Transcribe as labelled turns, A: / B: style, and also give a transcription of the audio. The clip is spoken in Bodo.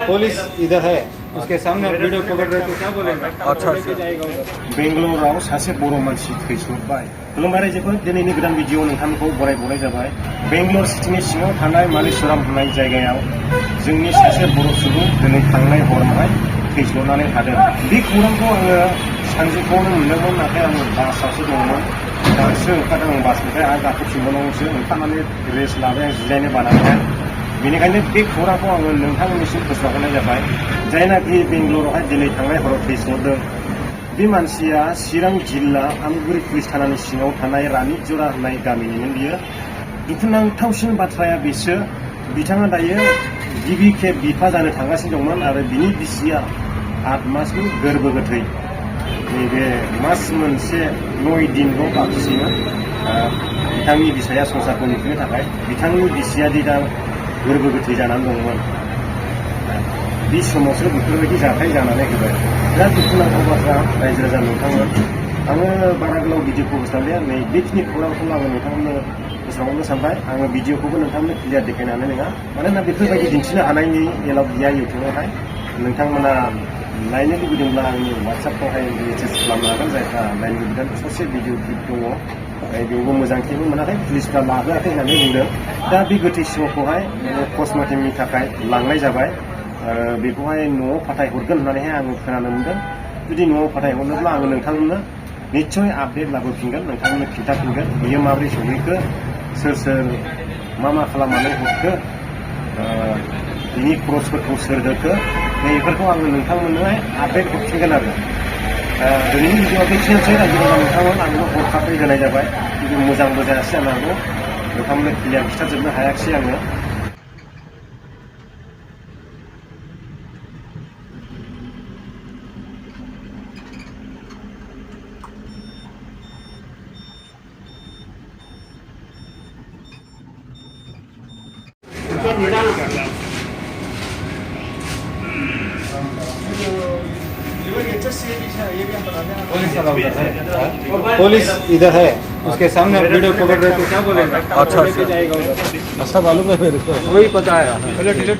A: पुलिस इधर है, उसके सामने वीडियो पकड़ रहे तो क्या बोलेंगे? अच्छा
B: बेंगलुरुआव सासे बर' मानसि थैसोबबाय। खुलुमबाय रायजोफोर, दिनैनि गोदान भिडिअ नोंथांखौ बरायबावनाय जाबाय। बेंगलुरु सिटिनि सिङाव थानाय मालिसराम होननाय जायगायाव जोंनि सासे बर' सुबुं दिनै थांनाय हरावहाय थैसोनानै थादों। बे खौरांखौ आङो सानजौफुआवनो मोनदोंमोन, नाथाय आङो बासआवसो दंमोन। दासो ओंखारदों आं बासनिफ्राय आरो गाखोफिनबावनांगौसो। ओंखारनानै रेस्ट लाबाय आं जिरायनो बानानैहाय। बेनिखायनो बे खौरांखौ आङो नोंथांमोननिसिम फोसावहरनाय जाबाय। जायनाखि बेंगलुरुआवहाय दिनै थांनाय हराव थैसोदों, बे मानसिया चिरां जिल्ला आमगुरि पुलिस थानानि सिङाव थानाय रानिजरा होननाय गामिनिमोन बियो। दुखुनांथावसिन बाथ्राया बेसो, बिथाङा दायो गिबि खेब बिफा जानो थांगासिनो दंमोन आरो बिनि बिसिया 8 मासनि गोरबो गोथै। नैबे मास मोनसे 9 दिनल' बाखिसैमोन बिथांनि बिसाया संसारखौ नुफिननो थाखाय। बिथांनि बिसिया दि दा गोरबो गोथै जानानै दंमोन, बे समावसो बेफोरबायदि जाथाय जानानै होबाय। बिराद दुखुनांथाव बाथ्रा रायजो राजा नोंथांमोन। आङो बारा गोलाव भिडिअखौ फोसावलिया, नै बेखिनि खौरांखौ आङो नोंथांमोननो फोसावहरनो सानबाय। आङो भिडिअखौबो नोंथांमोननो क्लियार देखायनो हानाय नङा, मानोना बेफोरबायदि दिन्थिनो हानायनि एलाउ गैया इउटुबावहाय। नोंथांमोना नायनो लुबैदोंब्ला आंनि वाट्सएपआवहाय मेसेज खालामनो हागोन। जायफ्रा नायनो लुबैदों ससे भिडिअ क्लिप दङ, बेयावबो मोजां खेबनो मोनाखै, पुलिसफ्रा लाबोआखै होननानै बुंदों। दा बे गोथै सहखौहाय पस्टमर्टेमनि थाखाय लांनाय जाबाय। बेखौहाय न'आव फाथायहरगोन होननानैहाय आङो खोनानो मोनदों। जुदि न'आव फाथायहरनोब्ला आङो नोंथांमोननो निस्सय आपडेट लाबोफिनगोन, नोंथांमोननो खिन्थाफिनगोन बियो माबोरै सहैखो, सोर सोर मा खालामनानै हरखो, बिनि खरसफोरखौ सोर होखो, बेफोरखौ आङो नोंथांमोननोहाय आपडेट हरफिनगोन आरो। दिनैनि भिडिअआ बेखिनियानोसै रायजो नोंथांमोन। आंनो हरखाबै होनाय जाबाय, खिन्थु मोजांबो जायासै जानो हागौ। नोंथांमोननो क्लियार खिन्थाजोबनो हायाखिसै आङो।
A: पुलिस इधर है, उसके सामने वीडियो पकड़ रहे तो क्या बोलेंगे? अच्छा मालूम है मेरे को, वही पता है।